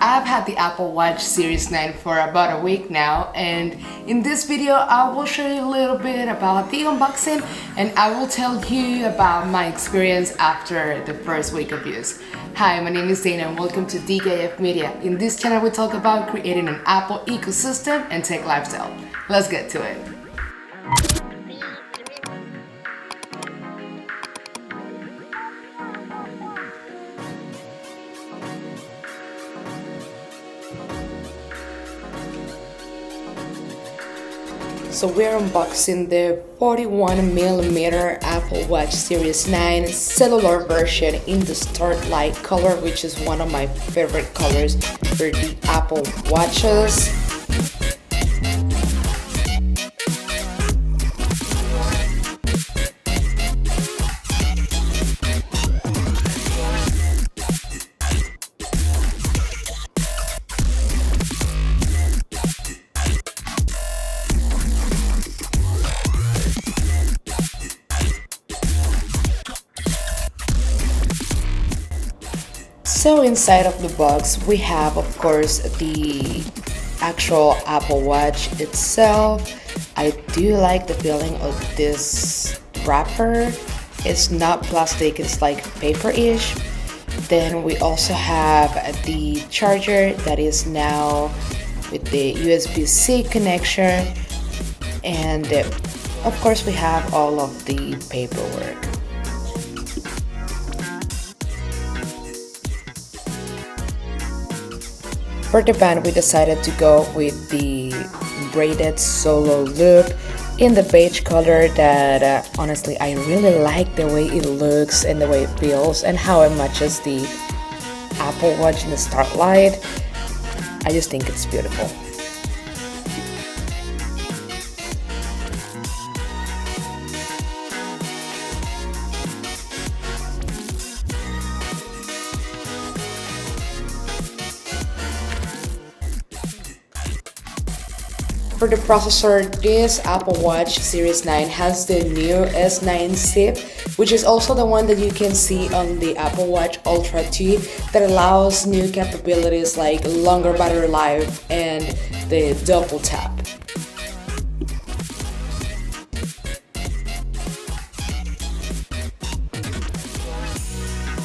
I've had the Apple Watch Series 9 for about a week now, and in this video I will show you a little bit about the unboxing and I will tell you about my experience after the first week of use. Hi, my name is Dana and welcome to DKF Media. In this channel we talk about creating an Apple ecosystem and tech lifestyle. Let's get to it. So we're unboxing the 41mm Apple Watch Series 9 cellular version in the Starlight color, which is one of my favorite colors for the Apple Watches. So inside of the box we have, of course, the actual Apple Watch itself. I do like the feeling of this wrapper. It's not plastic, it's like paper-ish. Then we also have the charger that is now with the USB-C connection, and of course we have all of the paperwork. For the band, we decided to go with the braided solo loop in the beige color that honestly I really like the way it looks and the way it feels and how it matches the Apple Watch in the Starlight. I just think it's beautiful. For the processor, this Apple Watch Series 9 has the new S9 chip, which is also the one that you can see on the Apple Watch Ultra 2 that allows new capabilities like longer battery life and the double tap.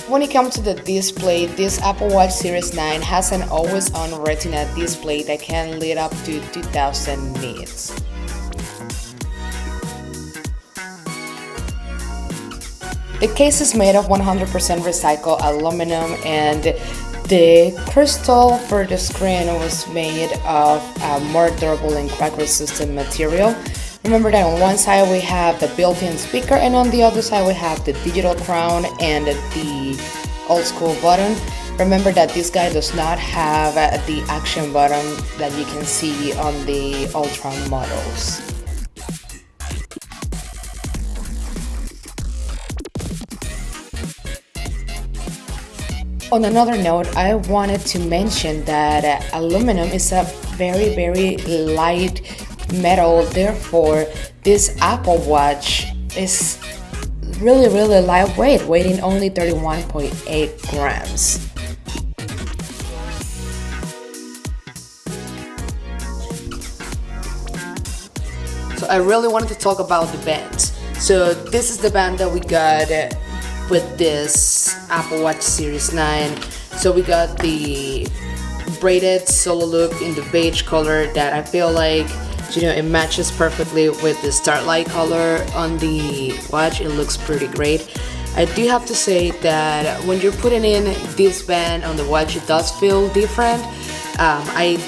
When it comes to the display, this Apple Watch Series 9 has an always-on Retina display that can lit up to 2000 nits. The case is made of 100% recycled aluminum, and the crystal for the screen was made of a more durable and crack-resistant material. Remember that on one side we have the built-in speaker and on the other side we have the digital crown and the old school button. Remember that this guy does not have the action button that you can see on the Ultra models. On another note, I wanted to mention that aluminum is a very light metal, therefore this Apple Watch is really lightweight, weighing only 31.8 grams. So I really wanted to talk about the bands. So this is the band that we got with this Apple Watch Series 9. So we got the braided solo loop in the beige color that I feel like, you know, it matches perfectly with the Starlight color on the watch. It looks pretty great. I do have to say that when you're putting in this band on the watch, it does feel different. I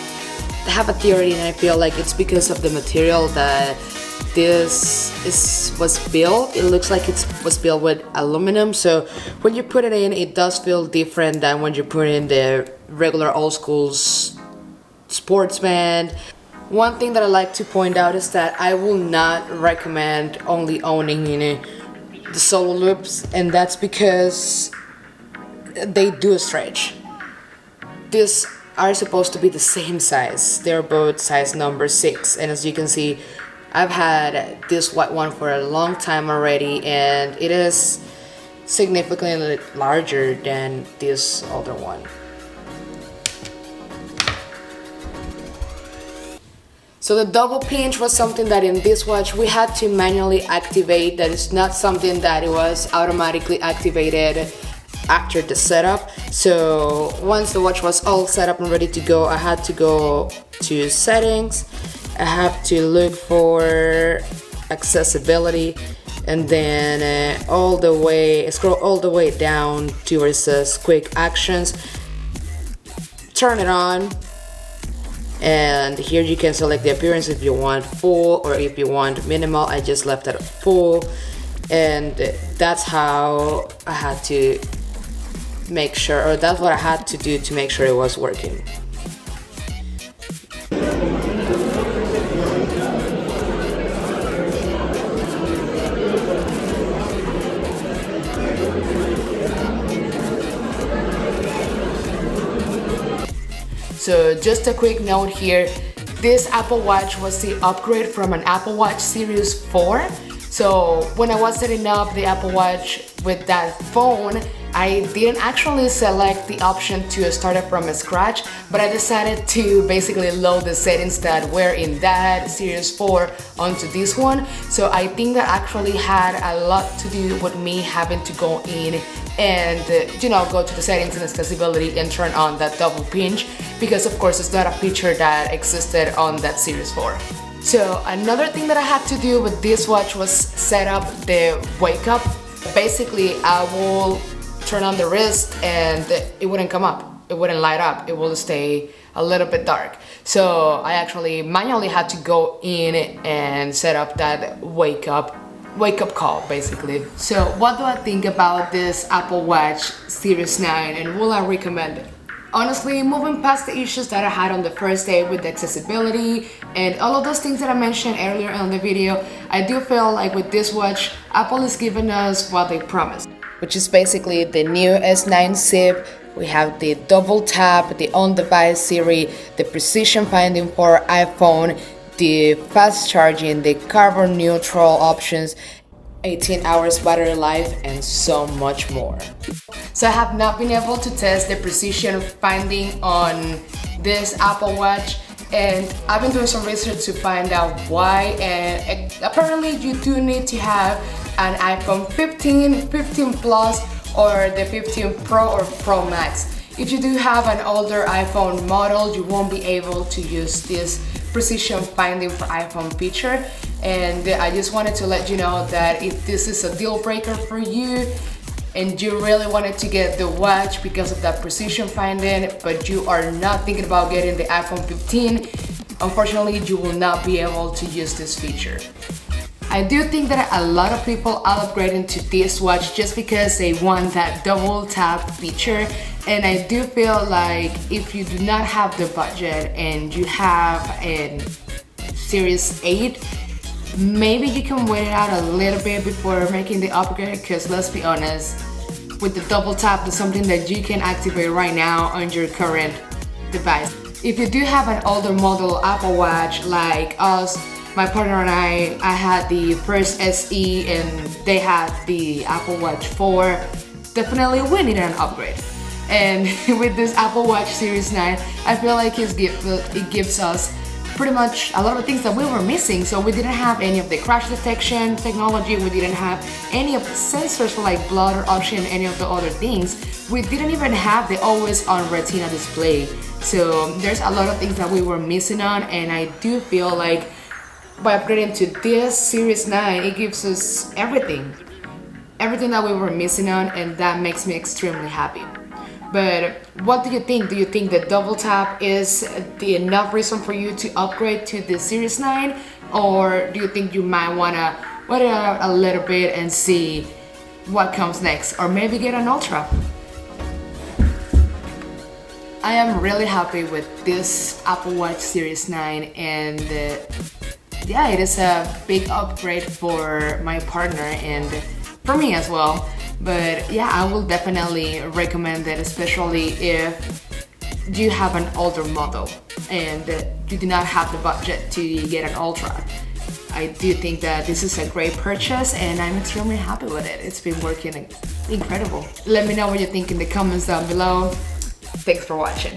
have a theory and I feel like it's because of the material that this was built. It looks like it was built with aluminum, so when you put it in, it does feel different than when you put in the regular old school sports band. One thing that I like to point out is that I will not recommend only owning the solo loops, and that's because they do stretch. These are supposed to be the same size. They're both size number 6, and as you can see, I've had this white one for a long time already, and it is significantly larger than this other one. So the double pinch was something that in this watch we had to manually activate. That is not something that it was automatically activated after the setup. So once the watch was all set up and ready to go, I had to go to settings. I have to look for accessibility, and then scroll all the way down to where it says quick actions, turn it on, and here you can select the appearance if you want full or if you want minimal. I just left it at full, and that's how I had to make sure, or that's what I had to do to make sure it was working. So just a quick note here, this Apple Watch was the upgrade from an Apple Watch Series 4. So when I was setting up the Apple Watch with that phone, I didn't actually select the option to start it from scratch, but I decided to basically load the settings that were in that Series 4 onto this one. So I think that actually had a lot to do with me having to go in and go to the settings and accessibility and turn on that double pinch, because of course it's not a feature that existed on that Series 4. So another thing that I had to do with this watch was set up the wake up. Basically I will turn on the wrist and it wouldn't come up, it wouldn't light up, it will stay a little bit dark. So I actually manually had to go in and set up that wake up call basically. So what do I think about this Apple Watch Series 9 and will I recommend it? Honestly, moving past the issues that I had on the first day with the accessibility and all of those things that I mentioned earlier in the video, I do feel like with this watch, Apple is giving us what they promised, which is basically the new S9 SIP. We have the double tap, the on-device Siri, the precision finding for iPhone, the fast charging, the carbon neutral options, 18 hours battery life, and so much more. So I have not been able to test the precision finding on this Apple Watch, and I've been doing some research to find out why, and apparently you do need to have an iPhone 15, 15 Plus, or the 15 Pro or Pro Max. If you do have an older iPhone model, you won't be able to use this precision finding for iPhone feature, and I just wanted to let you know that if this is a deal breaker for you and you really wanted to get the watch because of that precision finding, but you are not thinking about getting the iPhone 15, unfortunately you will not be able to use this feature. I do think that a lot of people are upgrading to this watch just because they want that double tap feature, and I do feel like if you do not have the budget and you have a Series 8, maybe you can wait it out a little bit before making the upgrade, because let's be honest, with the double tap is something that you can activate right now on your current device. If you do have an older model Apple Watch like us, my partner and I had the first SE and they had the Apple Watch 4, definitely we needed an upgrade. And with this Apple Watch Series 9, I feel like it gives us pretty much a lot of things that we were missing. So we didn't have any of the crash detection technology, we didn't have any of the sensors for like blood or oxygen, any of the other things. We didn't even have the always on Retina display. So there's a lot of things that we were missing on, and I do feel like by upgrading to this Series 9, it gives us everything that we were missing on, and that makes me extremely happy. But what do you think? Do you think that double tap is the enough reason for you to upgrade to the Series 9? Or do you think you might wanna wait it out a little bit and see what comes next? Or maybe get an Ultra? I am really happy with this Apple Watch Series 9, and yeah, it is a big upgrade for my partner and for me as well. But yeah, I will definitely recommend it, especially if you have an older model and you do not have the budget to get an Ultra. I do think that this is a great purchase and I'm extremely happy with it. It's been working incredible. Let me know what you think in the comments down below. Thanks for watching.